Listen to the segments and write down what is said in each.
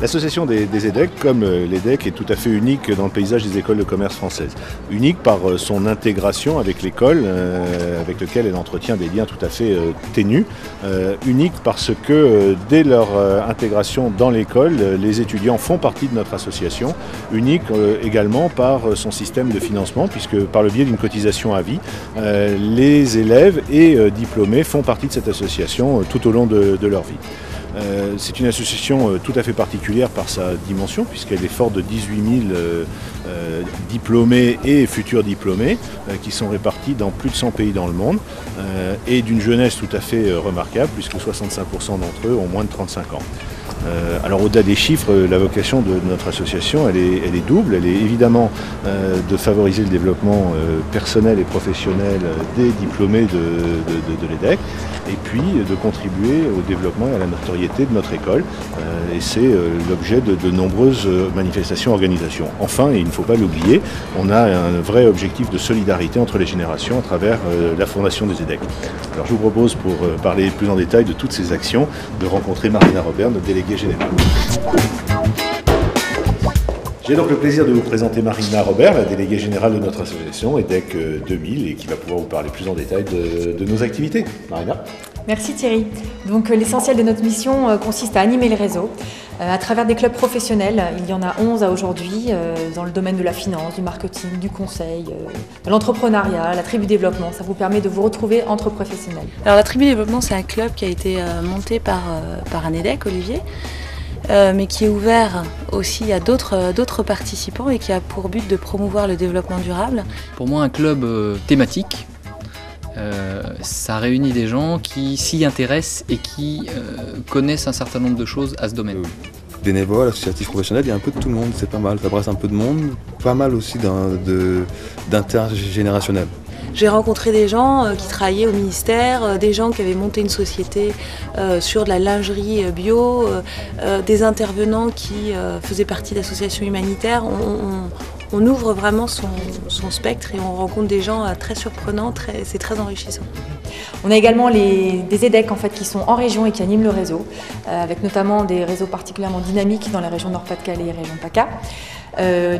L'association des EDEC, comme l'EDEC, est tout à fait unique dans le paysage des écoles de commerce françaises. Unique par son intégration avec l'école, avec lequel elle entretient des liens tout à fait ténus. Unique parce que dès leur intégration dans l'école, les étudiants font partie de notre association. Unique également par son système de financement, puisque par le biais d'une cotisation à vie, les élèves et diplômés font partie de cette association tout au long de leur vie. C'est une association tout à fait particulière par sa dimension, puisqu'elle est forte de 18 000 diplômés et futurs diplômés qui sont répartis dans plus de 100 pays dans le monde et d'une jeunesse tout à fait remarquable, puisque 65% d'entre eux ont moins de 35 ans. Alors au-delà des chiffres, la vocation de notre association, elle est double. Elle est évidemment de favoriser le développement personnel et professionnel des diplômés de l'EDEC, et puis de contribuer au développement et à la notoriété de notre école. Et c'est l'objet de nombreuses manifestations, organisations. Enfin, et il ne faut pas l'oublier, on a un vrai objectif de solidarité entre les générations à travers la fondation des EDEC. Alors je vous propose, pour parler plus en détail de toutes ces actions, de rencontrer Marina Robert, notre déléguée générale. J'ai donc le plaisir de vous présenter Marina Robert, la déléguée générale de notre association EDEC 2000, et qui va pouvoir vous parler plus en détail de nos activités. Marina. Merci Thierry. Donc l'essentiel de notre mission consiste à animer le réseau à travers des clubs professionnels. Il y en a 11 à aujourd'hui dans le domaine de la finance, du marketing, du conseil, de l'entrepreneuriat, la tribu développement. Ça vous permet de vous retrouver entre professionnels. Alors la tribu développement, c'est un club qui a été monté par un EDEC, Olivier, mais qui est ouvert aussi à d'autres participants et qui a pour but de promouvoir le développement durable. Pour moi, un club thématique, ça réunit des gens qui s'y intéressent et qui connaissent un certain nombre de choses à ce domaine. Bénévoles, associatifs, professionnels, il y a un peu de tout le monde, c'est pas mal, ça brasse un peu de monde, pas mal aussi d'intergénérationnel. J'ai rencontré des gens qui travaillaient au ministère, des gens qui avaient monté une société sur de la lingerie bio, des intervenants qui faisaient partie d'associations humanitaires. On ouvre vraiment son spectre et on rencontre des gens très surprenants, c'est très enrichissant. On a également des EDEC en fait, qui sont en région et qui animent le réseau, avec notamment des réseaux particulièrement dynamiques dans la région Nord-Pas-de-Calais et région PACA.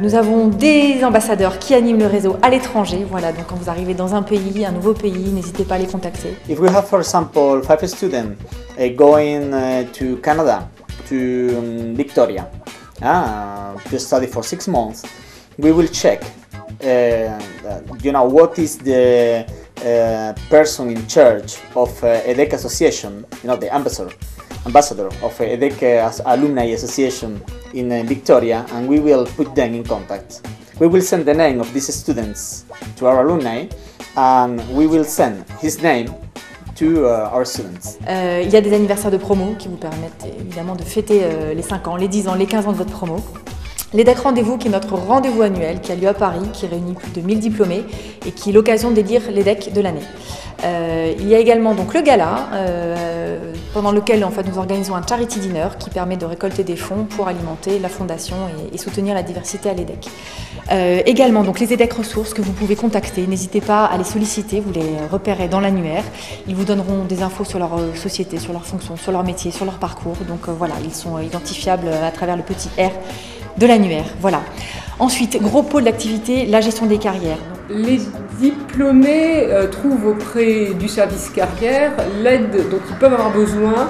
Nous avons des ambassadeurs qui animent le réseau à l'étranger. Voilà, donc quand vous arrivez dans un pays, un nouveau pays, n'hésitez pas à les contacter. If we have, for example, 5 students going to Canada, to Victoria, to study for 6 months, we will check, what is the person in charge of EDEC Association, the ambassador of EDEC Alumni Association in Victoria, and we will put them in contact. We will send the name of these students to our alumni, and we will send his name to our students. Il y a des anniversaires de promo qui vous permettent évidemment de fêter les 5 ans, les 10 ans, les 15 ans de votre promo. L'EDEC Rendez-vous, qui est notre rendez-vous annuel, qui a lieu à Paris, qui réunit plus de 1000 diplômés et qui est l'occasion d'élire l'EDEC de l'année. Il y a également donc le gala, pendant lequel en fait, nous organisons un charity dinner qui permet de récolter des fonds pour alimenter la fondation et soutenir la diversité à l'EDEC. Également donc les EDEC ressources que vous pouvez contacter, n'hésitez pas à les solliciter, vous les repérez dans l'annuaire. Ils vous donneront des infos sur leur société, sur leur fonction, sur leur métier, sur leur parcours. Donc voilà, ils sont identifiables à travers le petit R de l'annuaire. Voilà. Ensuite, gros pôle d'activité, la gestion des carrières. Les diplômés trouvent auprès du service carrière l'aide dont ils peuvent avoir besoin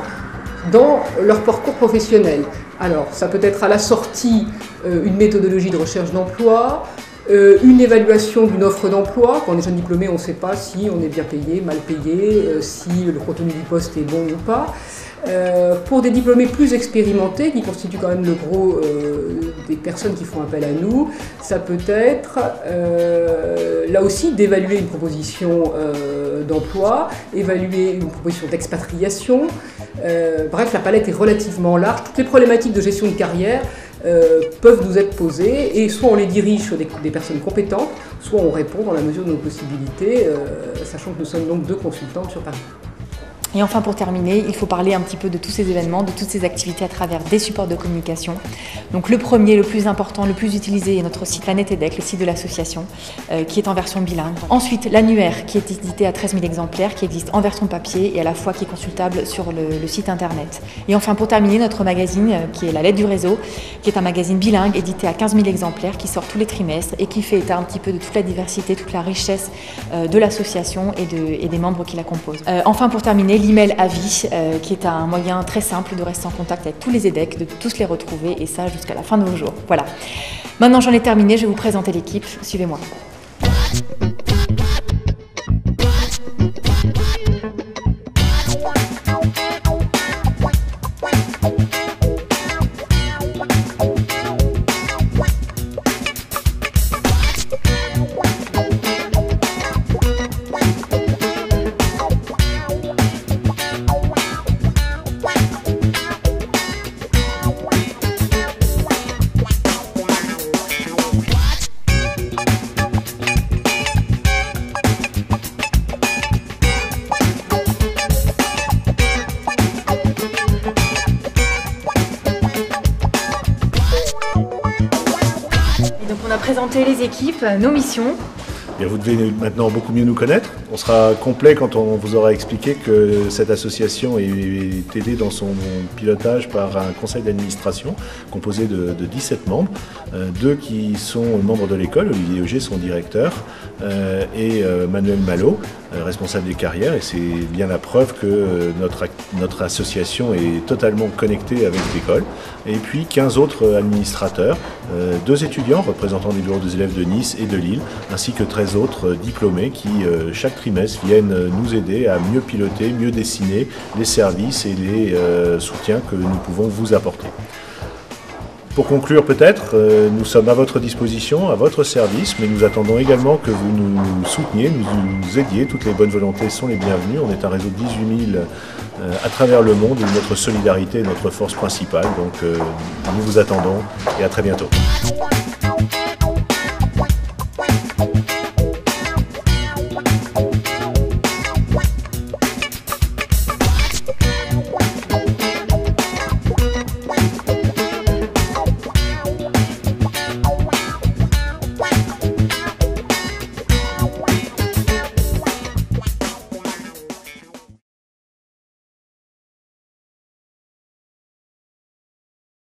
dans leur parcours professionnel. Alors, ça peut être à la sortie une méthodologie de recherche d'emploi, une évaluation d'une offre d'emploi. Quand on est jeune diplômé, on ne sait pas si on est bien payé, mal payé, si le contenu du poste est bon ou pas. Pour des diplômés plus expérimentés, qui constituent quand même le gros des personnes qui font appel à nous, ça peut être là aussi d'évaluer une proposition d'emploi, évaluer une proposition d'expatriation. Bref, la palette est relativement large. Toutes les problématiques de gestion de carrière peuvent nous être posées et soit on les dirige sur des personnes compétentes, soit on répond dans la mesure de nos possibilités, sachant que nous sommes donc 2 consultantes sur Paris. Et enfin, pour terminer, il faut parler un petit peu de tous ces événements, de toutes ces activités à travers des supports de communication. Donc le premier, le plus important, le plus utilisé est notre site Planète EDEC, le site de l'association, qui est en version bilingue. Ensuite, l'annuaire, qui est édité à 13 000 exemplaires, qui existe en version papier et à la fois qui est consultable sur le site internet. Et enfin, pour terminer, notre magazine, qui est La Lettre du Réseau, qui est un magazine bilingue édité à 15 000 exemplaires, qui sort tous les trimestres et qui fait état un petit peu de toute la diversité, toute la richesse de l'association et des membres qui la composent. Enfin, pour terminer, l'email à vie, qui est un moyen très simple de rester en contact avec tous les EDEC, de tous les retrouver, et ça jusqu'à la fin de vos jours. Voilà. Maintenant j'en ai terminé, je vais vous présenter l'équipe. Suivez-moi. Donc on a présenté les équipes, nos missions. Bien, vous devez maintenant beaucoup mieux nous connaître. On sera complet quand on vous aura expliqué que cette association est aidée dans son pilotage par un conseil d'administration composé de 17 membres, 2 qui sont membres de l'école, Olivier Auger, son directeur, et Manuel Malo, responsable des carrières. Et c'est bien la preuve que notre association est totalement connectée avec l'école. Et puis 15 autres administrateurs, 2 étudiants représentant des bureaux des élèves de Nice et de Lille, ainsi que 13 autres diplômés qui, chaque trimestre, viennent nous aider à mieux piloter, mieux dessiner les services et les soutiens que nous pouvons vous apporter. Pour conclure peut-être, nous sommes à votre disposition, à votre service, mais nous attendons également que vous nous souteniez, nous aidiez. Toutes les bonnes volontés sont les bienvenues. On est un réseau de 18 000 à travers le monde et notre solidarité est notre force principale. Donc nous vous attendons et à très bientôt.